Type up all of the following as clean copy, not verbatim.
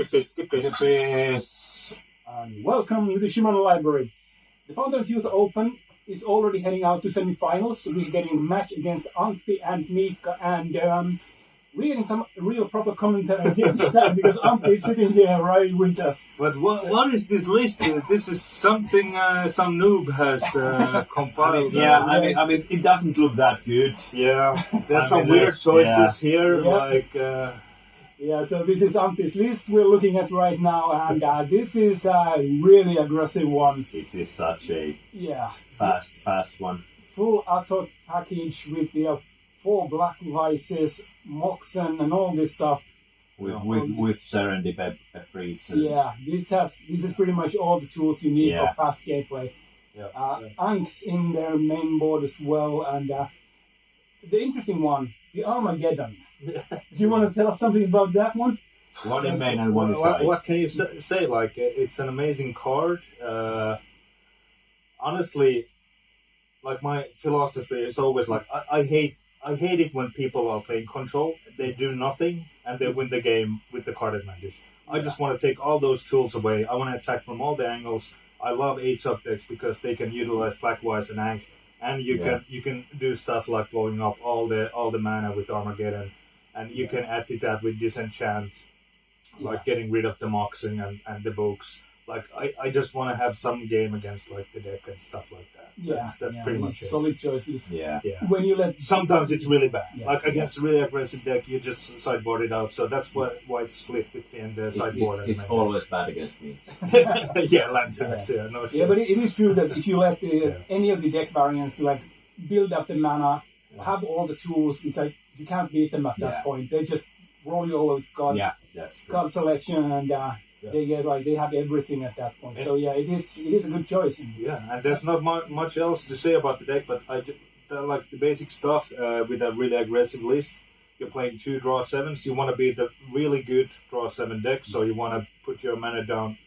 Skip this. And welcome to the Shimano Library. The Fountain Youth Open is already heading out to semi-finals. We're getting a match against Antti and Miikka, and we're getting some real proper commentary here this time because Antti is sitting here right with us. But what is this list? This is something some noob has compiled. I mean, it doesn't look that good. Yeah, there's some weird choices here, like. So this is Antti's list we're looking at right now, and this is a really aggressive one. It is such a fast one. Full attack package with the 4 black vices, Moxen, and all this stuff. With Serendipity freeze. This is pretty much all the tools you need for fast gameplay. Anks in their main board as well, and the interesting one, the Armageddon. Do you want to tell us something about that one? One in main and one in side. What can you say? Like, it's an amazing card. Honestly, like, my philosophy is always like, I hate it when people are playing control. They do nothing and they win the game with the card advantage. I just want to take all those tools away. I want to attack from all the angles. I love 8-up decks because they can utilize Blackwise and Ank, and you can do stuff like blowing up all the mana with Armageddon. And you can add to that with Disenchant, like getting rid of the Moxing and the books. Like, I just want to have some game against like the deck and stuff like that. That's pretty much it. Solid choice. When you sometimes it's really bad. Like against a really aggressive deck, you just sideboard it out. So that's why it's split between the sideboard. It's always bad against me. Lanterns. No shit. Yeah, but it is true that if you let any of the deck variants like build up the mana, have all the tools, it's like you can't beat them at that point. They just roll you over with card selection, and they get they have everything at that point. So it is a good choice. Yeah, and there's not much else to say about the deck, but I like the basic stuff with a really aggressive list. You're playing 2 draw 7s. You want to be the really good draw 7 deck, so you want to put your mana down,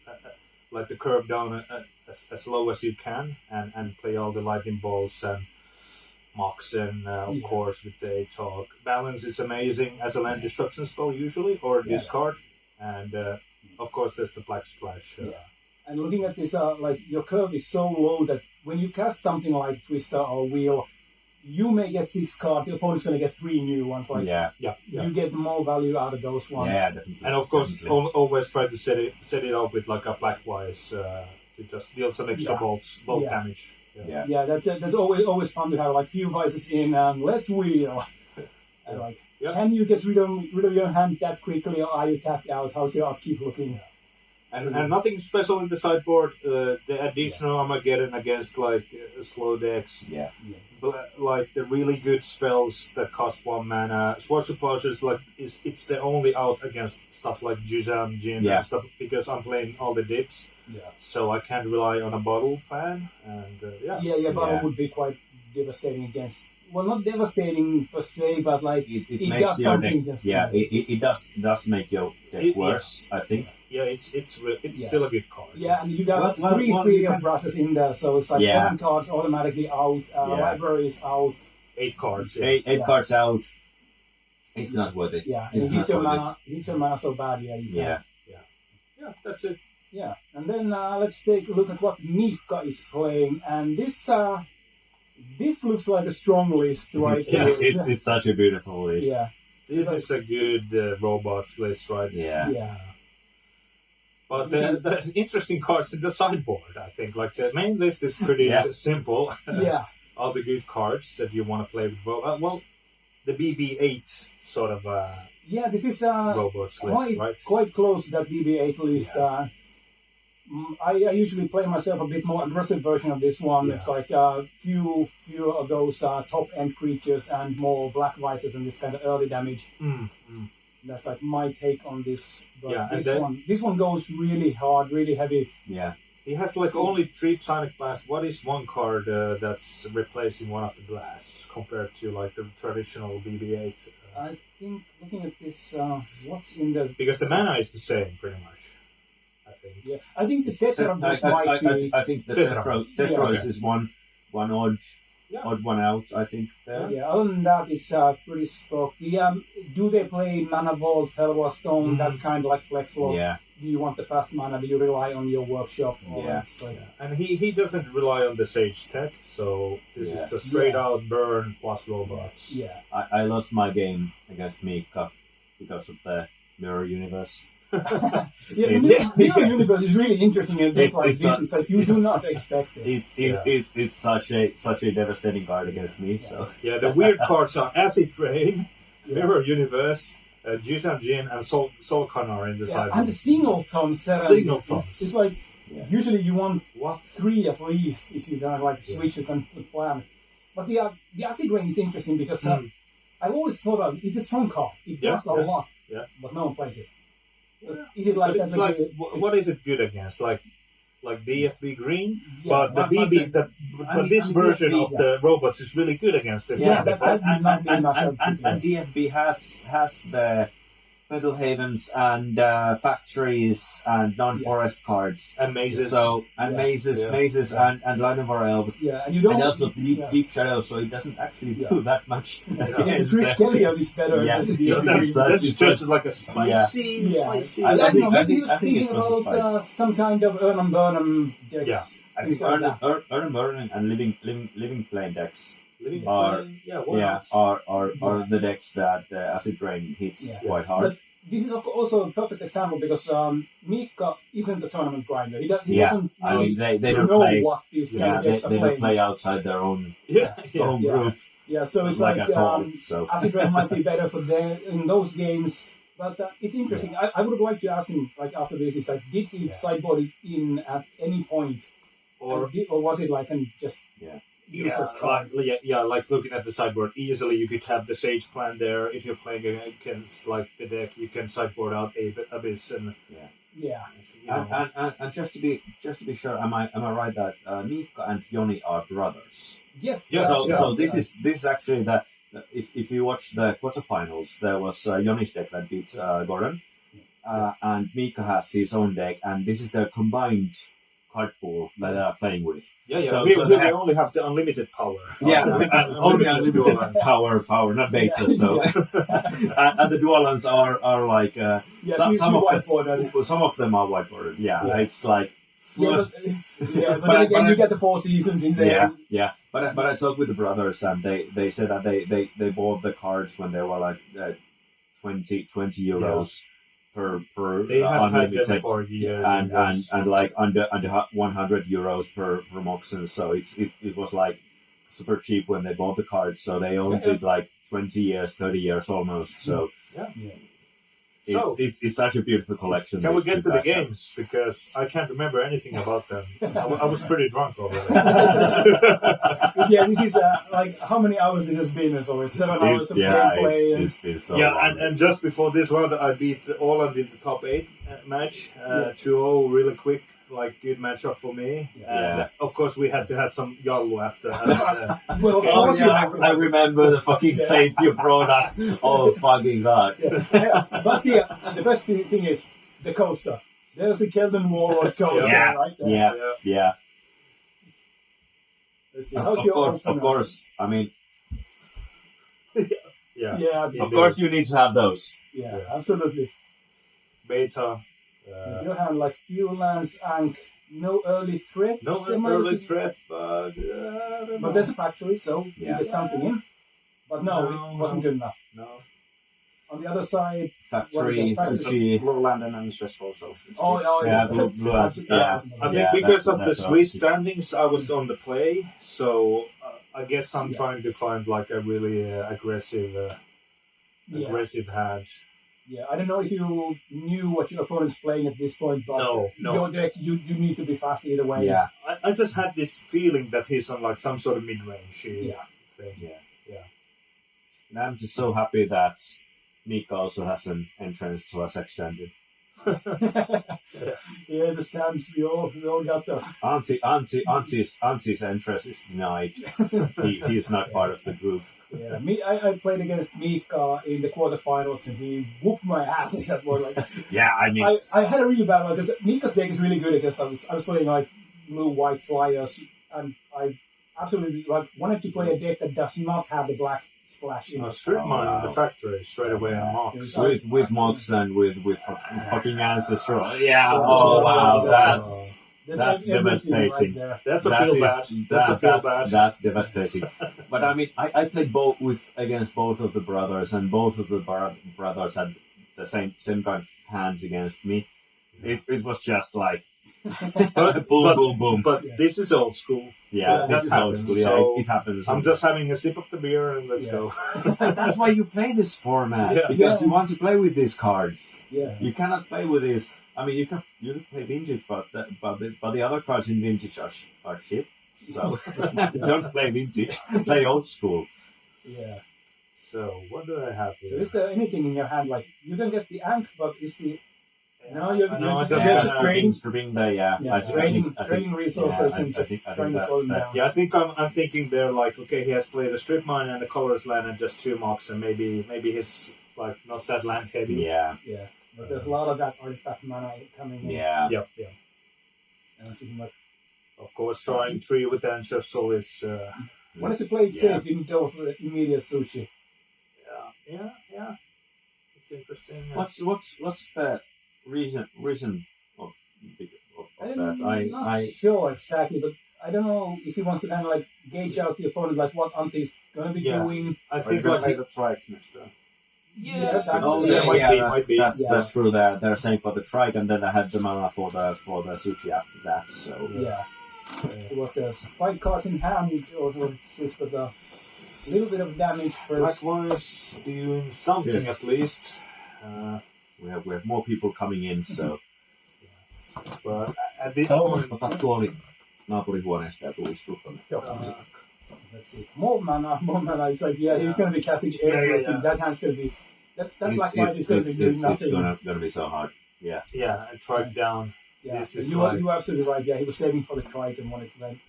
like the curve down as low as you can, and play all the lightning bolts and Moxen, of course, with the 8-talk. Balance is amazing as a land destruction spell usually, or discard. And of course, there's the Black Splash. And looking at this, your curve is so low that when you cast something like Twister or Wheel, you may get 6 cards, the opponent's going to get 3 new ones. You get more value out of those ones. Yeah, definitely. And of course, always try to set it up with like a Blackwise to just deal some extra bolt damage. That's always fun to have like few vices in and let's wheel. And can you get rid of your hand that quickly, or are you tapped out? How's your upkeep looking? And nothing special in the sideboard. The additional Armageddon against like slow decks. Like the really good spells that cost 1 mana. Swords of Pleasure it's the only out against stuff like Juzan, Jin, and stuff, because I'm playing all the dips. So I can't rely on a bottle plan, and bottle would be quite devastating against. Well, not devastating per se, but like it makes does your something. deck. It does make your deck worse. I think. Yeah, it's still a good card. Yeah, and you got 3 series of brushes in there, so it's like 7 cards automatically out. Library is out. 8 cards. 8 cards out. It's not worth it. Yeah, and it hits your mana so bad. Yeah, that's it. Yeah, and then let's take a look at what Miikka is playing, and this looks like a strong list, right? It's such a beautiful list. Yeah, this is a good robots list, right? Yeah. But the interesting cards in the sideboard, I think. Like the main list is pretty simple. All the good cards that you want to play with. Well, the BB8 sort of. This is robots list, right? Quite close to that BB8 list. I usually play myself a bit more aggressive version of this one. It's like a few of those top-end creatures and more black vices and this kind of early damage. That's like my take on this. But this one goes really hard, really heavy. Yeah. He has like only 3 Sonic Blast. What is one card that's replacing one of the blasts compared to like the traditional BB-8? I think looking at this, what's in the... Because the mana is the same, pretty much. I think the Tetros might be... I think the Tetros is one odd odd one out, I think. There. Yeah, other than that, it's pretty stock. Do they play Mana Vault, Felwa Stone? That's kind of like flex slot. Yeah. Do you want the fast mana? Do you rely on your workshop? Yeah. And he doesn't rely on the Sage tech, so this is the straight out burn plus robots. Yeah. I lost my game against Miikka because of the mirror universe. The mirror universe is really interesting in a bit like this. It's like you do not expect it. It's such a devastating card against me. So yeah, the weird cards are Acid Rain, Mirror Universe, Jusan Jin, and Soul Connor in the side. And the Singleton 7. Singletons. It's like usually you want 3 at least if you got like switches and plan. But the Acid Rain is interesting because I've always thought of it's a strong card. It does a lot, but no one plays it. Is it like it's like what is it good against? Like DFB green, but the BB, but this version of the robots is really good against it. Yeah, and DFB has the Metal Havens and factories and non-forest cards and mazes. So mazes and Line of Our Elves. Yeah, and you don't. And also deep shadow, so it doesn't actually do that much. The Three Skellion is better. Yeah, so that's just like a spicy. I think he was thinking about some kind of Urnum Burnham decks. Yeah, I think Urnum Burnham and Living Plane decks are the decks that Acid Rain hits quite hard. But this is also a perfect example because Miikka isn't a tournament grinder. He doesn't really they don't know play, what these kind of decks are they playing. don't play outside their own group. Yeah, so it's like Acid Rain might be better for them in those games. But it's interesting. I would like to ask him, like after this, it's like, did he sideboard it in at any point, or was it like just like looking at the sideboard, easily you could have the Sage Plan there. If you're playing against like the deck, you can sideboard out Abyss and and just to be sure, am I right that Miikka and Joni are brothers? Yes. So this is actually the if you watch the quarterfinals, there was Joni's deck that beats Gordon, and Miikka has his own deck, and this is the combined card pool that they are playing with. So we only have the unlimited power. Only unlimited power, not beta. So, and the dual lands are like some of them are whiteboarded. It's like. But then again, you get the 4 seasons in there. But I talked with the brothers, and they said that they bought the cards when they were like 20 euros. Per they have unlimited, had them for years and like under 100 euros per Moxen, so it was like super cheap when they bought the cards, so they owned it like 20 years, 30 years almost. So it's such a beautiful collection. Can we get to the games? Because I can't remember anything about them. I was pretty drunk over there. This is like how many hours this has been? It's always 7 hours of gameplay. It's been so long. And just before this round, I beat Åland in the top-8 match, 2-0, really quick. Like good matchup for me, and of course we had to have some Jallu after. Well, of course I remember the fucking plate you brought us. Oh fucking god! But the best thing is the coaster. There's the Kelvin Warlord coaster, right there. Yeah. Let's see. Of course. I mean, of course you need to have those. Yeah, absolutely. Beta. In your hand, like few lands, and no early threat. No early threat, but there's a factory, so you get something in. But it wasn't good enough. No. On the other side, factory, sushi, blue land and stress also. Blue I think because of the Swiss standings, I was on the play, so I guess I'm trying to find like a really aggressive hand. Yeah, I don't know if you knew what your opponent's playing at this point, but your deck, you need to be fast either way. Yeah, I just had this feeling that he's on like some sort of mid-range thing. Yeah. And I'm just so happy that Miikka also has an entrance to us extended. The stamps, we all got those. Auntie's entrance is denied. He is not part of the group. Yeah, I played against Miikka in the quarterfinals, and he whooped my ass in that one. Like, I had a really bad one because Miikka's deck is really good against. I was playing like blue-white flyers, and I absolutely like wanted to play a deck that does not have the black splash in it. Strip mine in the factory straight away on Mox. With Mox and with fucking Ancestral. Yeah. Yeah, Oh wow, that's- that's everything devastating. Right there. That's a feel bad. That's a feel bad. That's devastating. But I mean, I played both against both of the brothers, and both of the brothers had the same kind of hands against me. It was just like boom. But this is old school. Yeah, this is old happens, school. Yeah, so it happens. I'm just having a sip of the beer and let's go. That's why you play this format, Yeah. because you want to play with these cards. Yeah. You cannot play with this. I mean, you can play vintage, but the other cards in vintage are shit. So don't play vintage. Play old school. Yeah. So what do I have here? So is there anything in your hand like you can get the ant, but is the no you're No, just trading stripping the trading resources and just trying to slow them down. Yeah, I think I'm thinking they're like, okay, he has played a strip mine and a colors land and just 2 Mox, and maybe he's like not that land heavy. Yeah. Yeah. But there's a lot of that artifact mana coming in. Yeah. Yep. And thinking like, Of course, trying 3 with the Ancestral is. wanted to play it safe, didn't go for the immediate sushi. Yeah. It's interesting. What's the reason of that? I'm not sure exactly, but I don't know if he wants to kind of like gauge out the opponent, like what Anti's going to be doing. I Are you think gonna like play the trike next turn? Yeah, that's might be. That's true. They're saying for the trike, and then I had the mana for the sushi after that. So Yeah. So was there 5 cards in hand, or was it 6 with a little bit of damage first? Likewise, doing something Yes. at least. we have more people coming in. So But at this point, ota tuoli naapurihuoneesta ja tuu istu tonne. Let's see. More mana. It's like, he's going to be casting everything. Yeah. That hand's going to be... That black white is going to be doing It's nothing. gonna be so hard. Yeah. and trike down. Yeah, This is you like- are absolutely right. Yeah, he was saving for the trike and wanted to then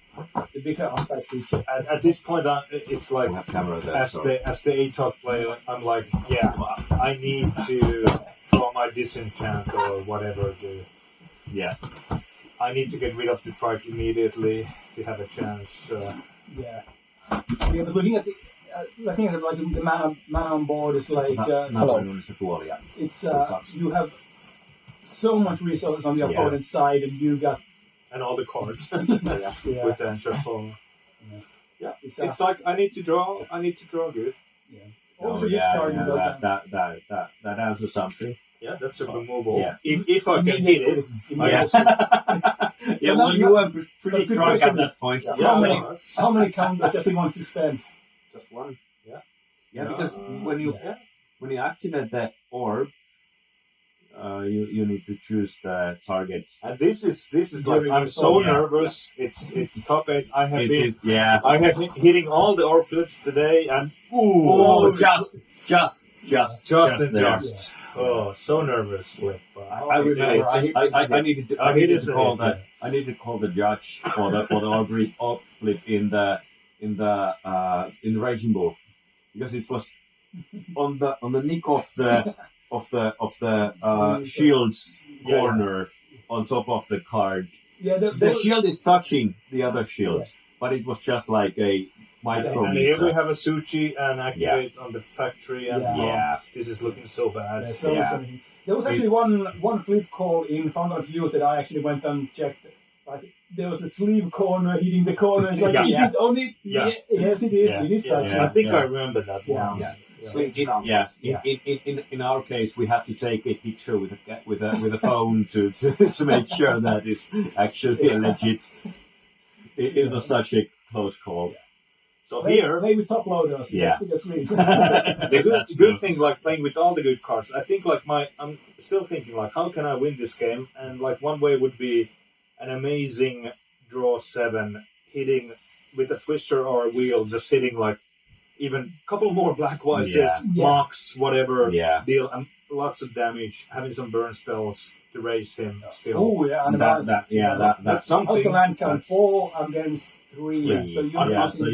the bigger upside creature. At this point, it's like We have camera there. as Sorry. the ATOC player, I'm like, I need to draw my disenchant or whatever. Yeah. I need to get rid of the trike immediately to have a chance. Yeah, but looking at the like the mana on board is like Naapurihuoneesta tuolia. it's you have so much resources on the Yeah. opponent's side, and you got And all the cards yeah. with the Ancestral. Yeah, It's, it's like I need to draw good. Oh also yeah, starting that answers something. Yeah, that's a removal. Yeah. If I can hit it, Yeah. Yeah, well, you were pretty good drunk question at is- that point. Yeah. How many counters does he want to spend? Just one. Yeah. Yeah, because when you activate the orb, you need to choose the target. And this is like During I'm the so song, nervous. It's Top-8. I have It been is, yeah. I have been hitting all the orb flips today, and Oh, just. just. there. Oh, so nervous flip. I remember. I needed to. I hit needed it to call again. the. I needed to call the judge for the orb flip in the Raging Bull, because it was on the nick of the shield's corner on top of the card. Yeah, The shield is touching the other shield, but it was just like a And here we micrometer. have a Suchi and activate on the factory, and Yeah. this is looking so bad. There was actually It's- one flip call in Fountain of Youth that I actually went and checked. Like there was the sleeve corner hitting the corner. It's like, is it only? Yeah. Yes, it is. Yeah. It is touching. I think Yeah. I remember that Yeah. one. Yeah. Yeah. In our case, we had to take a picture with a phone to make sure that it's actually legit. It was such a close call. So here, maybe top loaders. Yeah. Because the good thing, like playing with all the good cards, I think like I'm still thinking like, how can I win this game? And like one way would be an amazing draw 7, hitting with a twister or a wheel, just hitting like even a couple more black wises, Yeah. Mox, whatever, Yeah. deal lots of damage, having some burn spells to raise him still. Oh yeah, and That's That's something. how's the land count? That's- 4 against 3. Yeah. So you're Yeah, losing- so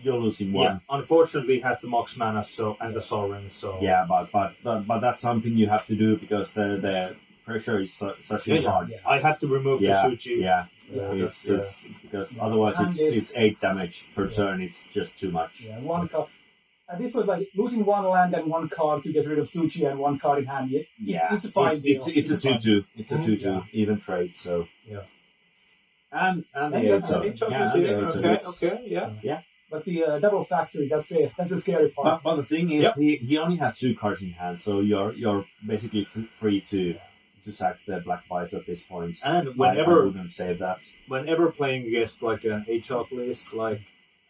you're losing Yeah, one. unfortunately, it has the Mox mana and the Sovereign. So Yeah, but that's something you have to do because pressure is such Yeah, a hard. yeah. I have to remove the Suchi. Yeah, that's, it's because Yeah. otherwise And it's 8 damage per Yeah. turn. It's just too much. Yeah, one card. At this point, like losing one land and one card to get rid of Suchi and one card in hand, it's a fine deal. It's a 2/2. It's a Mhm. 2/2 Yeah. even trade. So Yeah. and the And eight the of eight yeah, and the eight of Okay, it's- okay, yeah. But the double factory, that's a scary part. But the thing is, Yep. he only has 2 cards in hand, so you're basically free to sack the Black Vice at this point. And I whenever wouldn't save that. playing against like an HOP list, like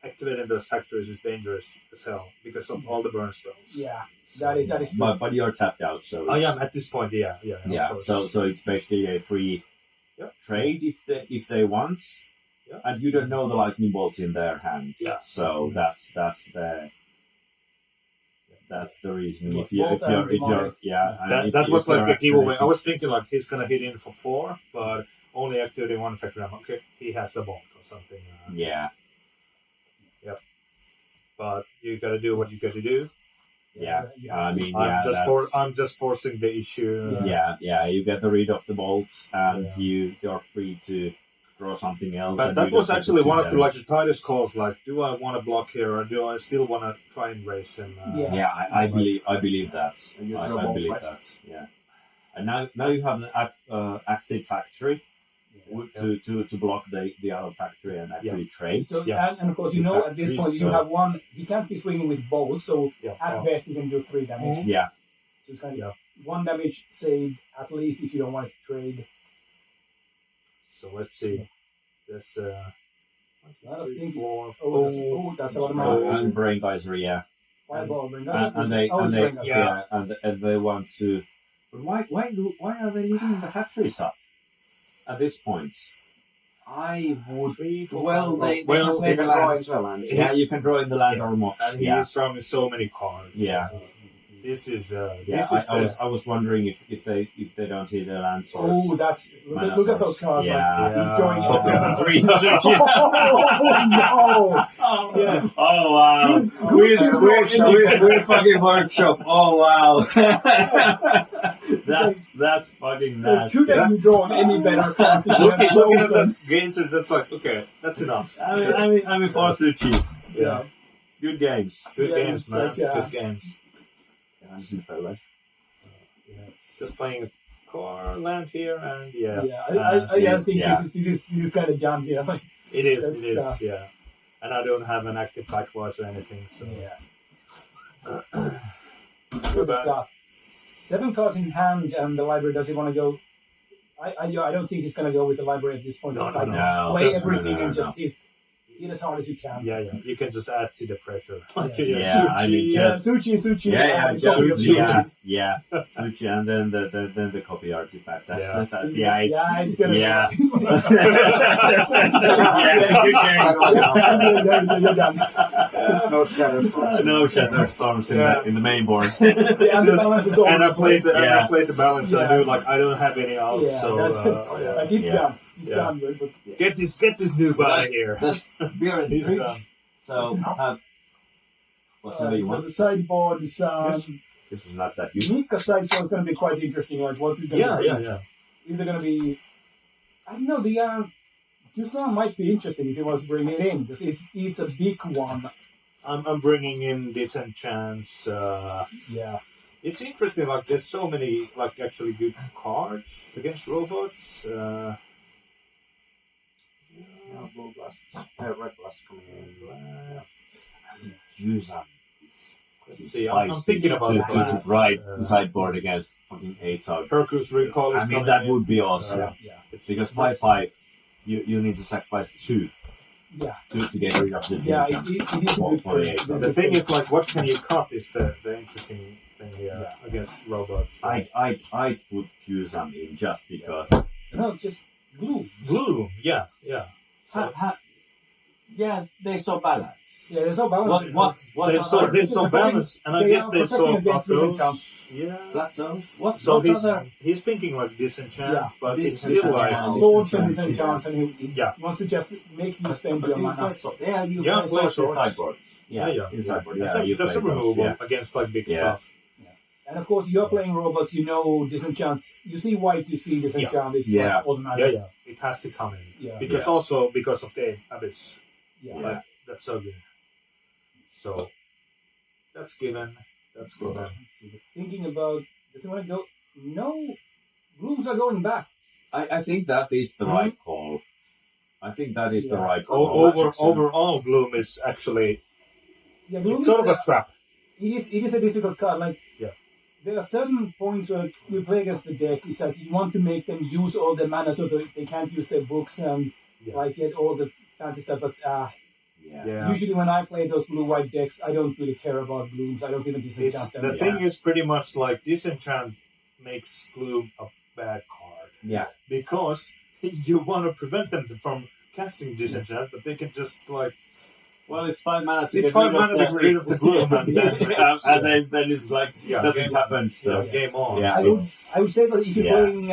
activating those factories is dangerous as hell because of all the burn spells. Yeah, So, that is true. But you're tapped out, so I it's- am at this point. Yeah. Of Yeah, course. so it's basically a free Yep. trade if they want, Yeah. and you don't know the lightning bolt in their hand. Yeah. So that's the reason. Yeah, If you're both and demonic. and that if was like the you're giveaway. I activating- was thinking like he's gonna hit in for 4, but only activating one factory. I'm okay. He has a bolt or something. Yeah, But you gotta do what you gotta do. yeah. I mean, I'm just forcing the issue. yeah. You get rid of the bolts, and Yeah. you're free to draw something else. But and that you was don't actually get one of the damage. like the tightest calls. Like, do I want to block here, or do I still want to try and race him? Yeah. Yeah, I believe that. And you I snowball believe fight. that. Yeah. And now you have an active factory to block the other factory and actually trade. So Yeah. and of course you know at this point you So- have one. He can't be swinging with both, so Yeah. at best you can do 3 damage. Yeah, So it's kind of Yeah. 1 damage saved at least if you don't want to trade. So let's see. There's A lot of thinking. 4, That's a lot of mana. and Brain Geyser, yeah, Fireball, bring us and they us. Yeah. and they want to. But why are they leaving the factories up at this point? I would. 3, 4, Well, 5. they Well, play they the can draw land. as well, and Yeah, you can draw in the land Yeah. or mox. And he Yeah, is drawing so many cards. Yeah. This is yeah. this is I was wondering if they don't see the land source. Oh, that's Mana look at source. those cards. Yeah. Like, he's going. Yeah. 3 Oh no! Yeah. Oh wow! Good We're fucking workshop. Oh wow! that's fucking nasty. Couldn't you draw any better cards? if you Looking had at chosen? that Geyser, that's like okay, that's enough. I mean, for cheese. Yeah, Good games. good Yeah, games, it's man. like, Good games. I'm super right. Just playing a car land here, and Yeah, I think Yeah. this is kind of done here. Like, it is. That's, It is. Yeah, and I don't have an active backwise or anything, so yeah. Too It's bad. got 7 cards in hand, and the library doesn't want to go. I don't think he's going to go with the library at this point. No, Just no, like no. play Just- everything no, and no. just hit as hard as you can. Yeah. You can just add to the pressure. Yeah, I mean, Yeah, just Suchi. yeah, Suchi. yeah, Suchi, and then the copy artifact. That's Yeah. that's yeah, it's, it's gonna. yeah. You're done. no shadows. No shatter storms in the main board. The underbalance is over. And I played Yeah. the balance. So I Yeah. knew like I don't have any outs. Yeah, so that's- like it's Yeah. done. It's Yeah. done. But get this noob out of here. That's beer and He's bridge. done. So, what's the so one? the sideboard is. This is not that good. Miikka's sideboard is going to be quite interesting. Like, what's it going to be? Yeah. Is it going to be? I don't know. The Dusan might be interesting if he wants to bring it in because it's a big one. I'm bringing in Disenchants. Yeah. It's interesting. Like there's so many like actually good cards against robots. Blue blast, red blast coming in. Blast. Use them. Let's see. I'm thinking about to Blast. ride the sideboard against fucking 8 out. Hercules Recall is I mean, coming that in. would be awesome. Yeah. Because by 5, you need to sacrifice 2 Yeah. to get rid of the Yeah. It is a good For the thing. eight. The thing is, like, what can you cut is the interesting thing here against robots. I would use them in just because. No, it's just glue. Glue, yeah. Yeah, they're so balanced. Yeah, there's no balance. They're so balanced, and I They guess are they saw protecting against buffaloes. disenchant. Yeah. Flat zones? What? So what other? he's thinking like disenchant, Yeah. but it's Disenchant, still like yeah. Swords and Disenchant. disenchant, and he Yeah. wants to just make you spend But your you mana. play yeah, you Yeah, play play swords in swords. sideboard. Yeah, in sideboard. Yeah, you just a play those, removal yeah. against like big Yeah. stuff. And of course, you're playing robots, you know disenchants. You see white, you see disenchant. It's like automatic. Yeah. It has to come in. Yeah. Because because of the Abyss. Yeah. Like, that's so good. So, that's given. That's given. Let's see. Thinking about, does it want to go? No, blooms are going back. I think that is the right call. I think that is the right call. Overall, Gloom is actually Gloom it's sort of a trap. It is a difficult card. Like there are certain points where you play against the deck. It's like you want to make them use all their mana so that they can't use their books and like get all the fancy stuff. But usually when I play those blue-white decks, I don't really care about blooms. I don't even disenchant them. The thing is pretty much like disenchant makes Gloom a bad card. Yeah. Because you want to prevent them from casting disenchant, but they can just like. Well, it's 5 mana to get rid of the Gloom, and then it's like nothing happens. So game on. Yeah, I would say that if you're playing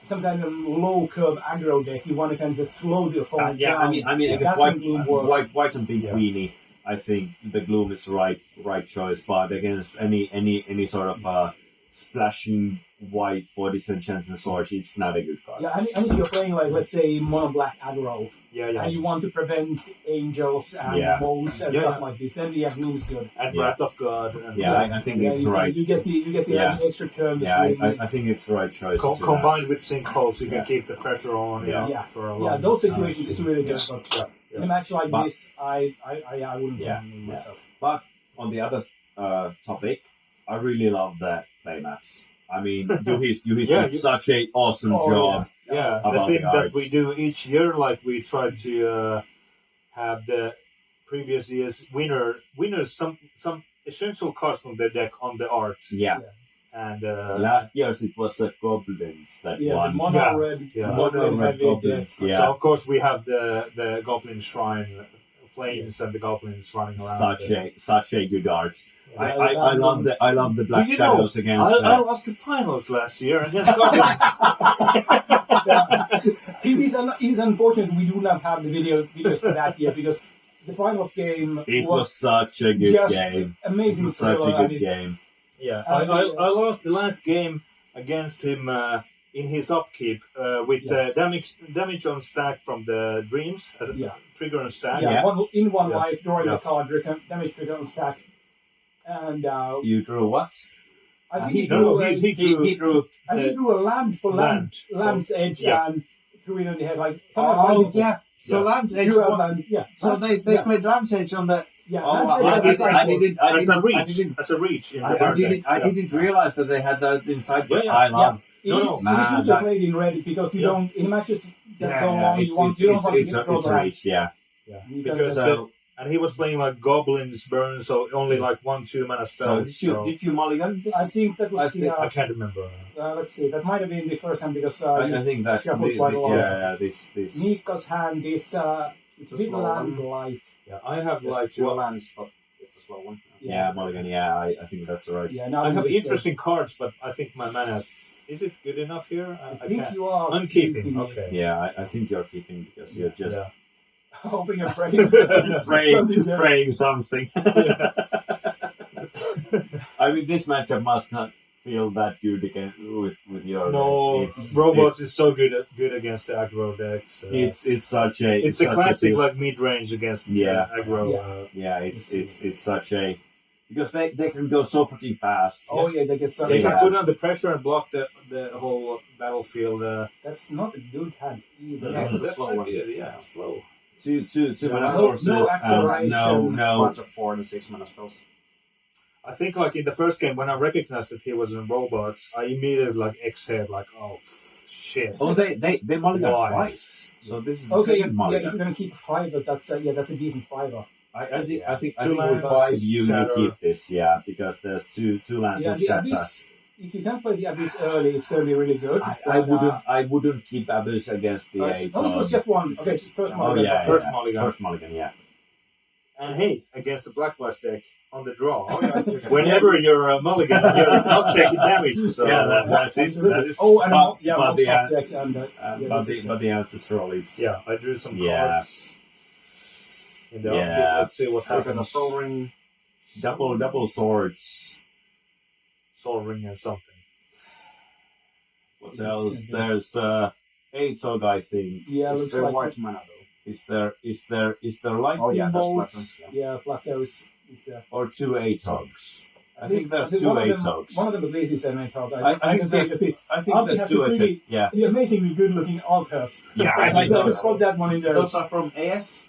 some kind of low curve aggro deck, you want to kind of just slow the opponent down. I mean, against white and pink Queenie, I think the Gloom is the right choice. But against any sort of splashing white for disenchants and swords, it's not a good card. Yeah, and if you're playing like, let's say, mono black aggro, and you want to prevent angels and moles and stuff like this, then Gloom is good. And Wrath of God. And I think it's right. You get the extra turn. I think it's the right choice. Combined with sinkholes, you can keep the pressure on. For a long those situations it's really good. But in a match like this, I wouldn't play myself. But on the other topic, I really love the playmats. I mean, Juhis did such an awesome job. Yeah, the thing that we do each year, like we try to have the previous year's winners some essential cards from the deck on the art. Yeah. And last year's it was goblins that won. The mono red goblins. Yeah. So of course we have the goblin shrine flames and the goblins running around. Such a good art. I love the black shadows against. I lost the finals last year against Guardians. It is unfortunate we do not have the videos for that yet because the finals game was such a good game. Amazing. Such a good game. Yeah, I lost the last game against him in his upkeep with damage on stack from the dreams as a trigger on stack. In one life, drawing a card, damage trigger on stack. And you drew what? I think he drew a land for Land's Edge and threw it on the head like. So Land's Edge. So they played Land's Edge on the. As a reach. I didn't realize that they had that inside. It is usually played in red because you don't in matches that go long. You don't want to get draws right. Because. And he was playing like goblins burn, so only like 1-2 mana spells. So did you mulligan this? I think that was. I can't remember. Let's see. That might have been the first time because I think that shuffled quite a lot. This. Miikka's hand is it's a bit land light. Yeah, I have like 2 lands, but it's a slow one. Yeah, mulligan. Yeah, I think that's right. Yeah, I have interesting cards, but I think my mana is it good enough here? I think you are. I'm keeping. Okay. Yeah, I think you're keeping because you're just. Yeah. Hoping and praying. praying something. I mean, this matchup must not feel that good again with your. No, robots is so good against the aggro decks. It's such a. It's a classic like mid range against aggro. It's such a. Because they can go so fucking fast. Oh yeah, they get so. They can put on the pressure and block the whole battlefield. That's not a good hand either. Yeah, that's a slow one. Yeah, slow. Two mana sources. No acceleration. No. Bunch of 4 and 6 mana spells. I think like in the first game when I recognized that he was in robots, I immediately like exhaled like shit. Oh, they mulligan twice. So this is the second mulligan. Yeah, if you're gonna keep 5, but that's a decent 5. I think with 5 you may keep this, because there's two lands and shots. If you can play the Abyss early, it's going to be really good. I wouldn't keep Abyss against the 8. It was just one. Okay, first mulligan. First mulligan, yeah. And hey, against the Black Blast deck on the draw, whenever you're a mulligan, you're not taking damage. So that's it. But the ancestral, it's I drew some cards. Let's see what happens. Soul Ring. Double swords. Soul Ring and something. What else? There's 8-Zog, I think. Yeah, Is looks there like white mana though? Is there lightning Oh yeah, that's bolts black. yeah, Plateau is there. or 2 8-Zogs? I At think least- there's I think 2 one of them- 8-Zogs. One of them at least is an 8-Zog. I think there's Antti has 2 the 8-Zogs. Yeah. The amazingly good-looking altars. Yeah, I I think just those, spot that one in there. those are from AS.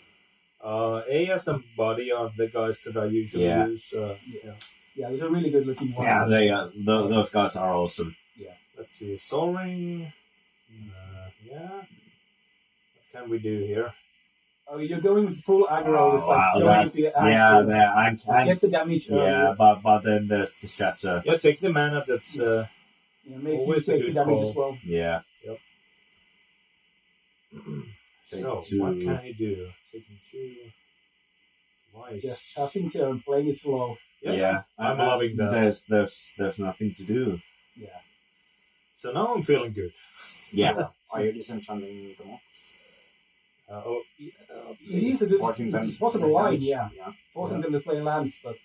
AS and Body are the guys that I usually Yeah. use. Yeah, those are really good-looking ones. Yeah, they those guys are awesome. Let's see, Soul Ring. Yeah. What can we do here? Oh, you're going with full aggro. It's like wow, going with the axe. Get the damage early. yeah, but then there's the shatter. Yeah, take the mana. That's Yeah, make you always a take the good damage call. as well. Yeah. so. Take What two. can I do? Taking 2. Why? Just passing turn, playing it slow. Yeah, I'm loving that. There's nothing to do. Yeah. So now I'm feeling good. Yeah, Are you disenchanting the mocks? Let's It see. is a good, Forcing them it's possible to line, damage? yeah. Yeah. Forcing them to play lands, but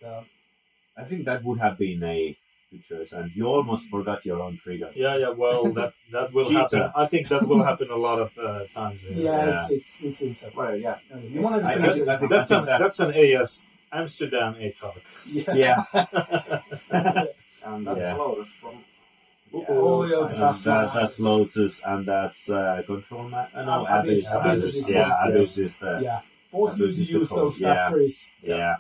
I think that would have been a good choice, and you almost forgot your own trigger. Yeah. Well, that will Cheater. happen. I think that will happen a lot of times. yeah, it seems so. Well, yeah. You want to I finish think- it. I think- That's an AS Amsterdam ATOG. Yeah. Yeah, And that's Yeah. Lotus from. yeah. Oh, yeah, That's Lotus, and that's Control no, Abyss. Abyss. Abyss is Yeah, the- Abyss is the Yeah. Force you Abyss to is the use code, those yeah. factories. yeah.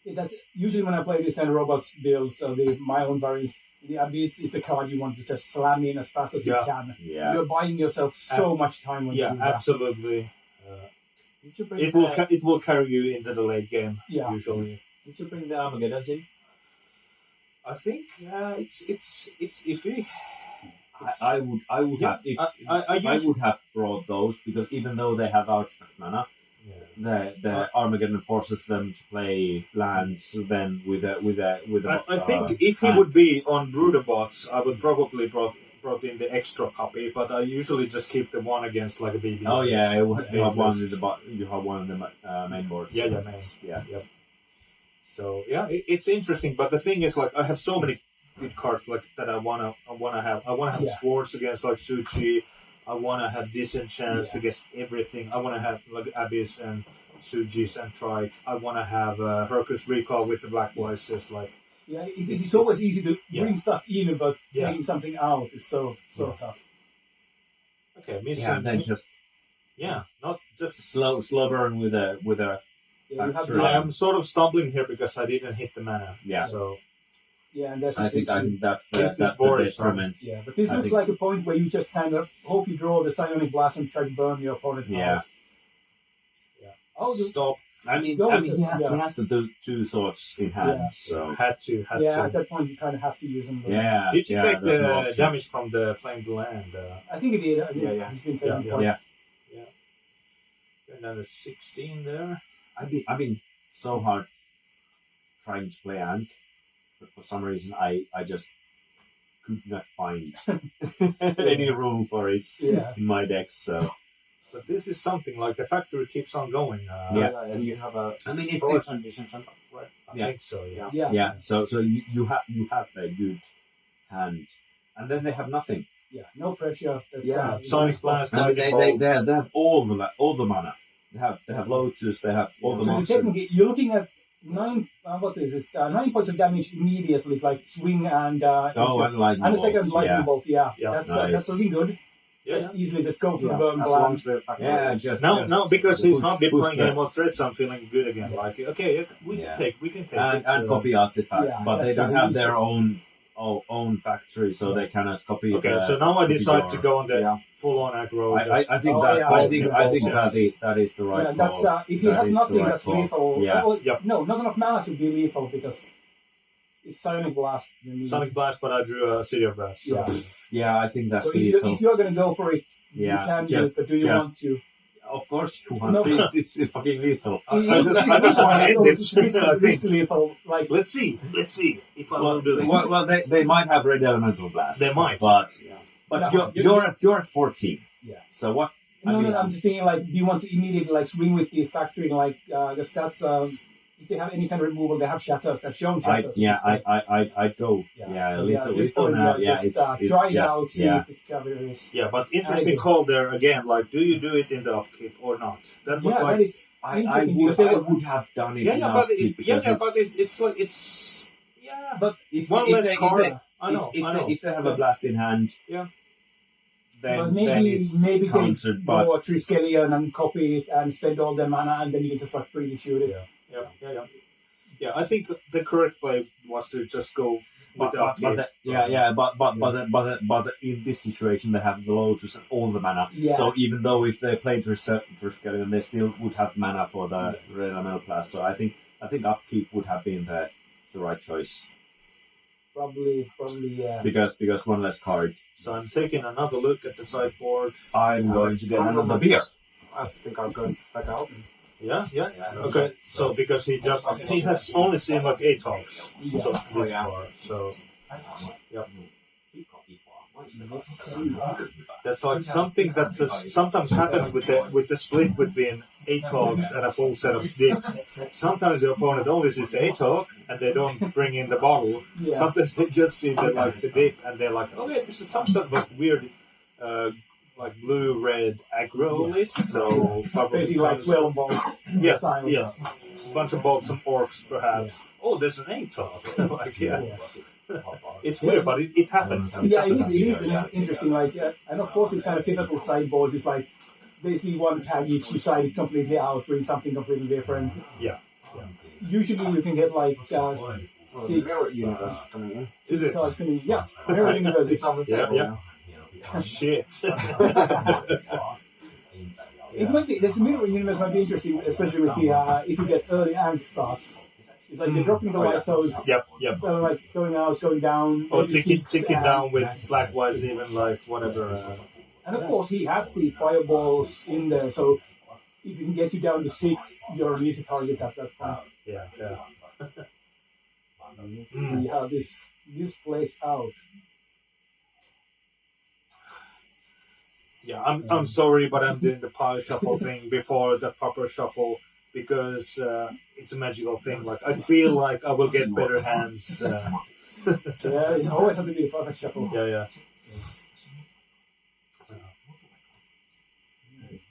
That's usually when I play this kind of robots build, so my own variants, the Abyss is the card you want to just slam in as fast as you Yeah. can. Yeah. You're buying yourself so much time when you Yeah, do that. absolutely. Did you bring It will carry you into the late game Yeah. usually. Did you bring the Armageddon in? I think it's iffy. I would Yeah, have if I I usually- would have brought those because even though they have outspent mana, the Armageddon forces them to play lands then with a I think if he hand. would be on Broodbots, I would probably brought in the extra copy, but I usually just keep the one against like a BB. Oh yeah, you have one list. you have one in the main board. Yeah, main. Yeah. So yeah, it's interesting. But the thing is, like, I have so many good cards like that. I wanna have. I wanna have Yeah. Swords against like Suchi. I wanna have Disenchants against everything. I wanna have like Abyss and Sujis and Trike. I wanna have Hercus Recall with the Black Voices. Like, Yeah, it's always easy to Yeah. bring stuff in, but Yeah. taking something out is so Yeah. tough. okay, missing. Yeah, and then just not just. slow burn with a Yeah, you have Sure. I the, am sort of stumbling here because I didn't hit the mana. Yeah. So yeah, and that's I think that's This is the worrisome. detriment. yeah, but this I looks think- like a point where you just kind of hope you draw the Psionic Blast and try to burn your opponent Yeah. out. Oh, you, stop. I mean, Go with he this, has the two swords in hand, Yeah. so Had to. yeah, at that point you kind of have to use them. but yeah. Did you yeah, take there's no the option. damage from the playing the land? I think it did. I mean, Yeah. It's been taken Yeah. point. Yeah. Another 16 there. I've been so hard trying to play Ankh, but for some reason I just could not find any room for it Yeah. in my deck. So But this is something like the factory keeps on going. Yeah. And you have a. I mean, it's- Force it's- and disenchant, right? I Yeah. think so. Yeah. Yeah. yeah, so you have a good hand, and then they have nothing. Yeah, no pressure. That's, Yeah, Sonic Blast. I mean, Lightning they Bolt. have all the mana. They have Lotus. They have all the So monsters. technically, you're looking at 9. What is it? 9 points of damage immediately, like swing and and lightning and a second bolts, lightning yeah. bolt. Yeah, Yeah. that's Nice. looking good. Yeah. Just easily just go for Yeah, the burn as long plan. as the factory Yeah, is- just Now, because he's not been push playing that. any more threats, I'm feeling good again. Like, okay, we can Yeah. take it. and copy artifact, Yeah, but they that's don't the have their easiest. own factory, so they cannot copy. Okay, the, so now I copy decide your- to go on the Yeah. full-on aggro. I think Oh, that yeah, I all think the I think balls, that is the right Yeah, that's call. if he That has is the nothing right that's call. lethal. Yeah. Well, Yep. No, not enough mana to be lethal because it's Sonic Blast. You need- Sonic Blast, but I drew a City of Brass. So. Yeah. Yeah, I think that's So lethal. if you're going to go for it, Yeah, you can do just- it, but do you just- want to? Of course, you want No. it's fucking lethal. I just want to end this. I think. Risk lethal, like Let's see if I will do it. Well, they might have red elemental blast. They might. but Yeah. you're at 14. Yeah. So what? no, I mean, I'm just thinking like, do you want to immediately like swing with the factoring like because that's if they have any kind of removal, they have shatters that shown shatters. I'd go. Lethal now. Try it out, see if it covers. Yeah, but interesting call there again. Like, do you do it in the upkeep or not? That was that is I would have done it. but But if one if less they, card. if I know. if they have a blast in hand, but then it's maybe countered. they But go a Triskelion and copy it and spend all the mana, and then you can just like freely shoot it. Yeah, I think the correct play was to just go with the upkeep. But in this situation they have the Lotus and all the mana. Yeah. So even though if they played Triskelion, they still would have mana for the Red Blast. So I think upkeep would have been the right choice. Probably, yeah. Because one less card. So I'm taking another look at the sideboard. I'm going to get another beer. I think I'll go back out. Yeah. Okay, so because he has only seen like 8 talks so this far. So that's like something that sometimes happens with the split between 8 hogs and a full set of dips. Sometimes the opponent only sees the 8 hog and they don't bring in the bottle. Yeah. Sometimes they just see the dip and they're like, okay, this is some sort of weird like blue-red aggro list. So Basically like 12 bolts. Yeah. A bunch of bolts, some orcs perhaps. Oh, there's an 8 hog. Like, it's weird, but it happens. Yeah, it is interesting. Like, and of course, this kind of pivotal sideboards is like they see one package, you side it completely out, bring something completely different. Yeah. Usually, you can get like 6 universe coming in. cards coming in. Yeah, Mirror Universe is on the table. Yeah. Shit. It might be. This Mirror Universe might be interesting, especially with the if you get early Ank starts. It's like they're dropping the life toes. Yep. Like going out, going down. Or ticking down with Blackwise, even like whatever. And of course, he has the fireballs in there, so if he can get you down to 6, you're an easy target at that point. Yeah. Let's see how this plays out. Yeah, I'm sorry, but I'm doing the pile shuffle thing before the proper shuffle because it's a magical thing. Like I feel like I will get better hands. Yeah, it always has to be the perfect shuffle. Yeah.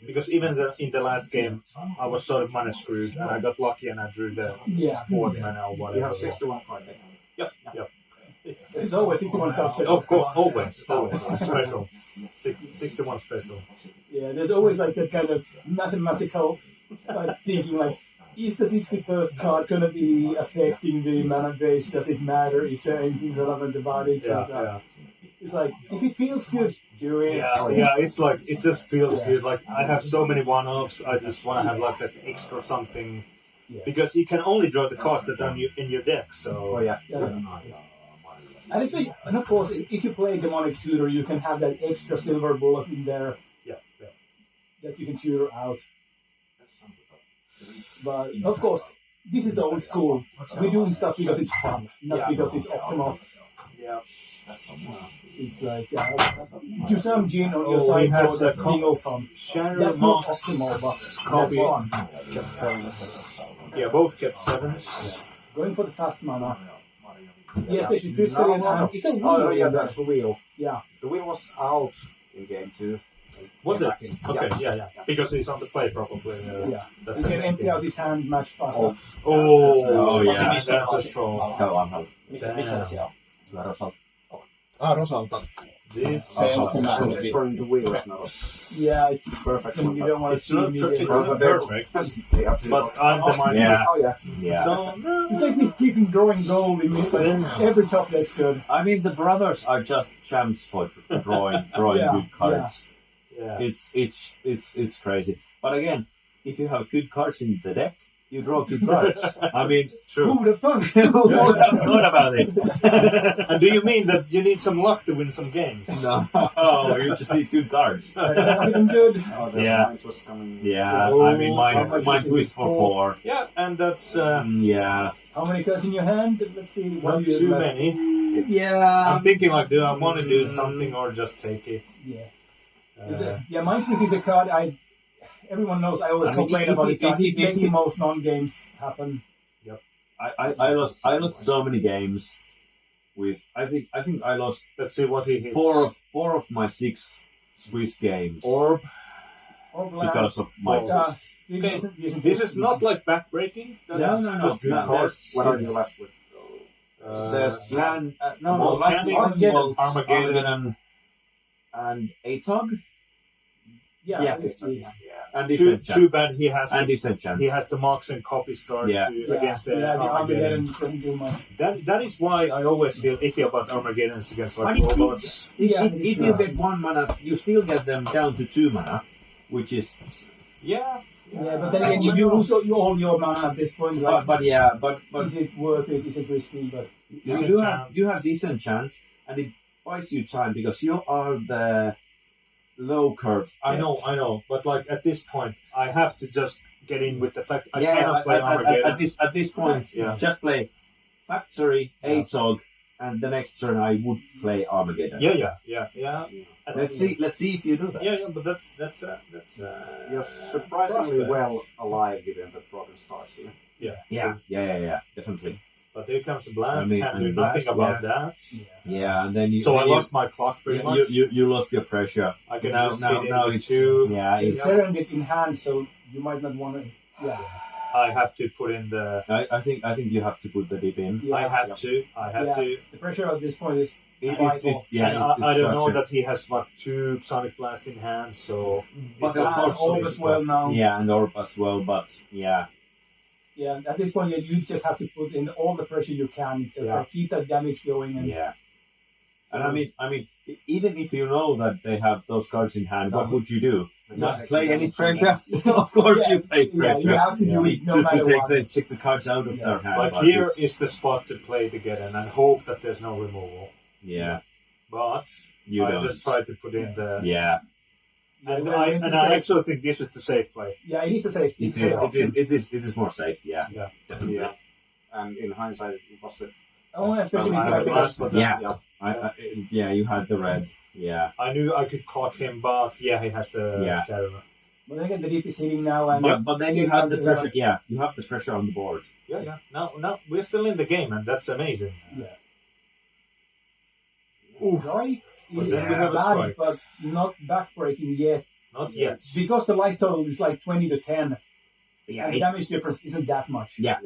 Because even in the last game, I was sort of mana screwed, and I got lucky and I drew the 4th mana or whatever. You have 61 cards. Yep. There's always 61 cards special. Of course, always special. 61 special. Yeah, there's always like that kind of mathematical like thinking like, is the 61st card going to be affecting the mana base? Does it matter? Is there anything relevant about it? Yeah. It's like, if it feels good, do it. Yeah, it's like, it just feels good. Like, I have so many one-offs, I just want to have like that extra something. Yeah. Because you can only draw the cards that are in your deck, so... And of course, if you play Demonic Tutor, you can have that extra silver bullet in there that you can tutor out. But, of course, this is old school. We're doing stuff because it's fun, not because it's optimal. Yeah. It's like, do some gin on your side for a singleton. That's not optimal, but that's fun. Yeah, both get 7s. Going for the fast mana. Yes, they should twist it in hand. It's a wheel. Oh, yeah, that's the wheel. Yeah. The wheel was out in game 2. Was it? Okay, yeah. Because he's on the play, probably. You can empty out his hand much faster. Oh, yeah. That's a strong. Missä siellä? Rosalta. This It's from the wheels now. Yeah, it's perfect. You don't want to see me. It's not perfect. But I'm the mind. Yeah. So, it's like he's keeping growing gold in every top deck's good. I mean, the brothers are just champs for drawing good cards. Yeah. It's crazy. But again, if you have good cards in the deck, you draw good cards. I mean, who would have thought? Who would have thought about it? And do you mean that you need some luck to win some games? No, you just need good cards. I'm good. Yeah. I mean, mine twist for 4. Yeah, and that's How many cards in your hand? Let's see. not too many. I'm thinking like, do I want to do something or just take it? Yeah. Mind twist is a card everyone knows I always complain about it. It makes the most non-games happen. I lost so many games with I think I lost Let's see what he hits. four of my 6 Swiss games Orb. because of my list. This is not like backbreaking. That's No. just good No, cards. What are you left with? There's land, Volcanic, Armageddon, and Atog, Yeah. and Too Disenchant. bad he has And Disenchant. he has the marks and copy start against the the Armageddon. Armageddon doesn't do much. That is why I always feel iffy about Armageddons against like But robots. if you get 1 mana, you still get them down to 2 mana, which is Yeah. Yeah, but then again, you lose all your mana at this point. Like, but is it worth it? Is it risky? But you have Disenchant, and it buys you time because you are the low curve. I know, but like at this point, I have to just get in with the fact I cannot play Armageddon. At this point, just play Factory, Atog, and the next turn I would play Armageddon. Yeah. Let's see if you do that. Yeah, but that's You're surprisingly prospect. well alive given the broken start here. Yeah, definitely. But here comes the blast. I mean, Can't and do blast, nothing about that. Yeah, and then you. So then I lost my clock pretty much. You lost your pressure. I can now just hit it with it's 2. yeah. it's It's, 7 in hand, so you might not want to. Yeah. I have to put in the. I think you have to put the dip in. Yeah. I have to. The pressure at this point is. It's I don't know such a- that he has like 2 Sonic Blast in hand, so. But it of course, Orb as well now. Yeah, and Orb as well, but yeah. Yeah, at this point, you just have to put in all the pressure you can. Just keep that damage going. And Yeah. And I mean, even if you know that they have those cards in hand, what would you do? Not play any pressure? Of course you play pressure. you have to do it no matter what. Take the cards out of their hand. Like but here it's- is the spot to play together and hope that there's no removal. Yeah. But You I don't. just try to put in the. Yeah. And I actually think this is the safe play. Yeah, it is the safe. It is more safe. Yeah. Yeah. Definitely. Yeah. And in hindsight, it was it. Especially I if you have have the the blast, but Yeah. You had the red. Yeah. I knew I could clock him, but he has the shadow. But then again, the deep is hitting now, and But then you have the pressure. Yeah. You have the pressure on the board. Yeah. Now we're still in the game, and that's amazing. Yeah. Oof. Joy But is then we have a bad, strike. but not backbreaking yet. Not yet. Because the life total is like 20 to 10, Yeah. and the damage difference isn't that much. Yeah.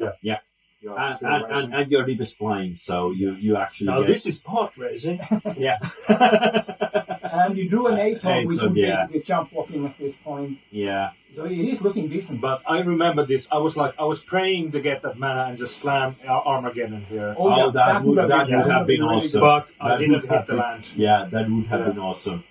You're still rising. And your deep is flying, so you actually Now get, this is part racing. yeah. And you drew an A-top, which A-top, would yeah. basically jump walking at this point. Yeah. So it is looking decent. But I remember this. I was praying to get that mana and just slam Armageddon here. Oh, that would have been really awesome. But I That didn't would hit have the been- land. Yeah, that would have Yeah. been awesome.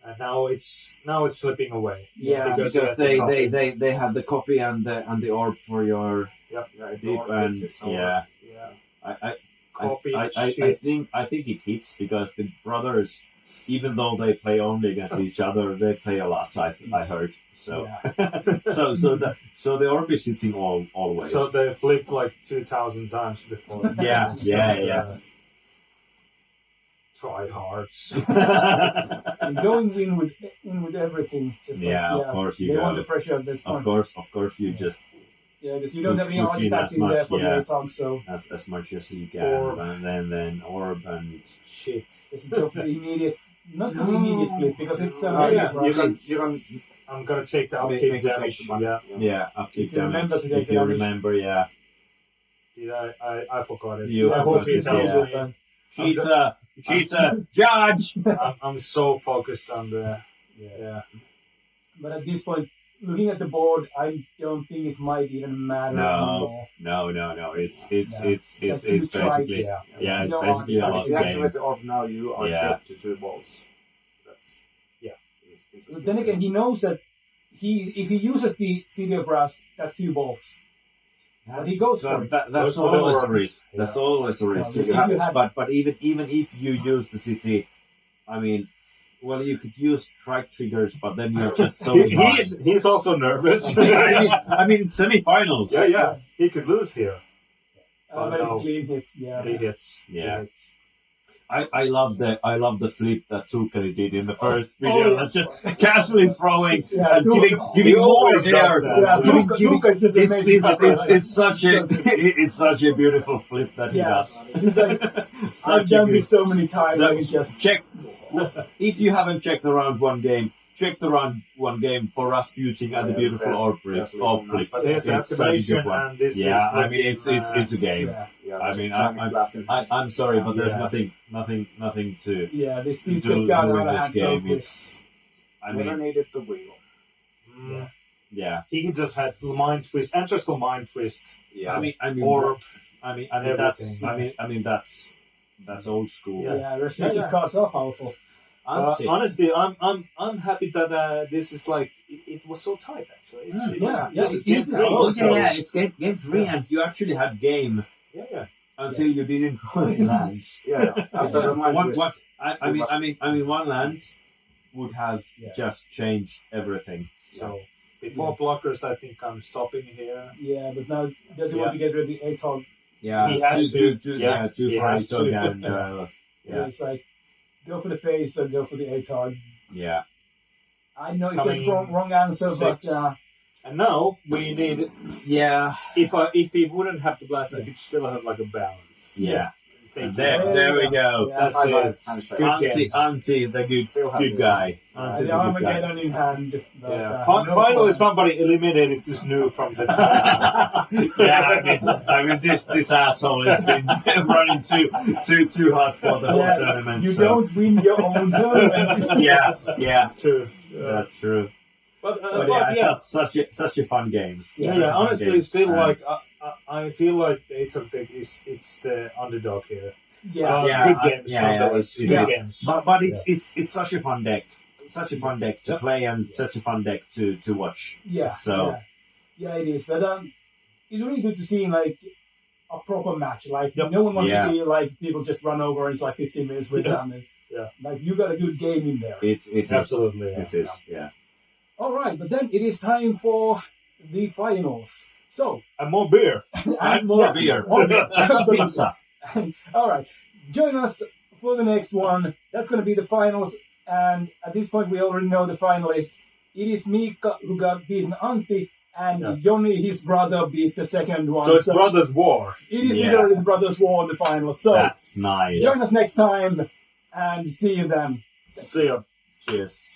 And now it's slipping away. Yeah, because you have the copy. they have the copy and the orb for your Yep. Yeah, if deep you're- and it's over. yeah. Yeah. I Copy I think it hits because the brothers, even though they play only against each other, they play a lot. I heard so. Yeah. so the orb is hitting always. So they flipped like 2,000 times before. Yeah, yeah. Try hards. And going in with everything. It's just Yeah, like, of course you they go. want the pressure at this point. Of course, you just Yeah, because you don't have any push in artifacts as in there much, for yeah. the A-top, so as much as you can, Orb. and then orb and Shit. just go for the immediate, not the immediate flip, because it's Yeah, right? You can I'm gonna take the make upkeep it take damage. one. Yeah. upkeep If you remember damage. to take If you damage. remember, yeah. Did I forgot it. You I forgot hope he it, tells yeah. me. Cheater, judge. I'm so focused on the. Yeah. But at this point, looking at the board, I don't think it might even matter anymore. No. It's two basically strikes. it's No basically a artifact. lost If you game. activate the orb now, you are Yeah. dead to 2 bolts. That's But then again, he knows that if he uses the City of Brass, that's 2 bolts. But he goes for it. That's Goes for the always a orb. risk. That's always a risk. because if you had- But even if you use the city, I mean, well, you could use strike triggers, but then you're just so behind. He's also nervous. I mean, it's semifinals. Yeah. He could lose here. But it's no. a clean hit. Yeah. He hits. Yeah. He hits. I love the flip that Tukeli did in the first video. yeah. Just casually throwing Yeah, and Tuukka- giving more always does air. that. Yeah, Tuukka is just amazing. It's such a beautiful flip that he does. He's like, I've done this so many times. So, Like it's just check if you haven't checked the round one game. Check the round one game for Rasputin and the beautiful orb flip. But there's the It's such a activation, good one. and this is. Yeah, I like, mean it's a game. yeah. I mean, Sonic Blasting. I'm sorry, but there's Yeah. nothing to Yeah, this do just got with out of this hand so game. quick. It's, I Never mean, needed the wheel. yeah. He just had mind twist, ancestral mind twist. Yeah, I mean, Orb. that's old school. Yeah, restricted Yeah. cards are powerful. Antti. Honestly, I'm happy that this is like it was so tight. Actually, this is game it's three, easy. so- It's game three, and you actually had game yeah. until you didn't draw any lands. Yeah, after the mind twist. One land would have Yeah. just changed everything. So before blockers, I think I'm stopping here. Yeah, but now does he want to get rid of the ATOG? Yeah, He has two He for has ATOG to. and Yeah, it's like go for the face or go for the ATOG. yeah. I know it's Coming just wrong answer, six. but And now we need. Yeah, If we wouldn't have the blast, I could still have like a balance. yeah. Take There we go. Yeah. That's High it. five, handshake. Good games. Antti, the Still have good this. guy. the Antti, the good guy. Armageddon in hand. But, Yeah. no Finally, point. somebody eliminated this new from the. Yeah, I mean, this asshole has been running too hard for the whole Yeah, tournament. you so. don't win your own tournaments. Yeah, True. that's true. But yeah, such a fun games. Yeah, Such a fun honestly, games. still like I feel like the ATOG deck it's the underdog here. Yeah, Good games. it's Good games. But it's such a fun deck. Such a fun deck to play and such a fun deck to watch. yeah. So- yeah, it is. But it's really good to see like a proper match. Like Yep. no one wants Yeah. to see like people just run over into like 15 minutes with them. And, Yeah. Like you got a good game in there. It's Absolutely. It is. Yeah. All right, but then it is time for the finals. So And more beer. And more beer. More beer. Pizza. All right, join us for the next one. That's going to be the finals. And at this point, we already know the finalists. It is Miikka who got beaten Antti, and Joni, his brother, beat the second one. So it's brothers' war. It is Yeah. literally the brothers' war in the finals. So That's nice. join us next time and see you then. See ya. Cheers.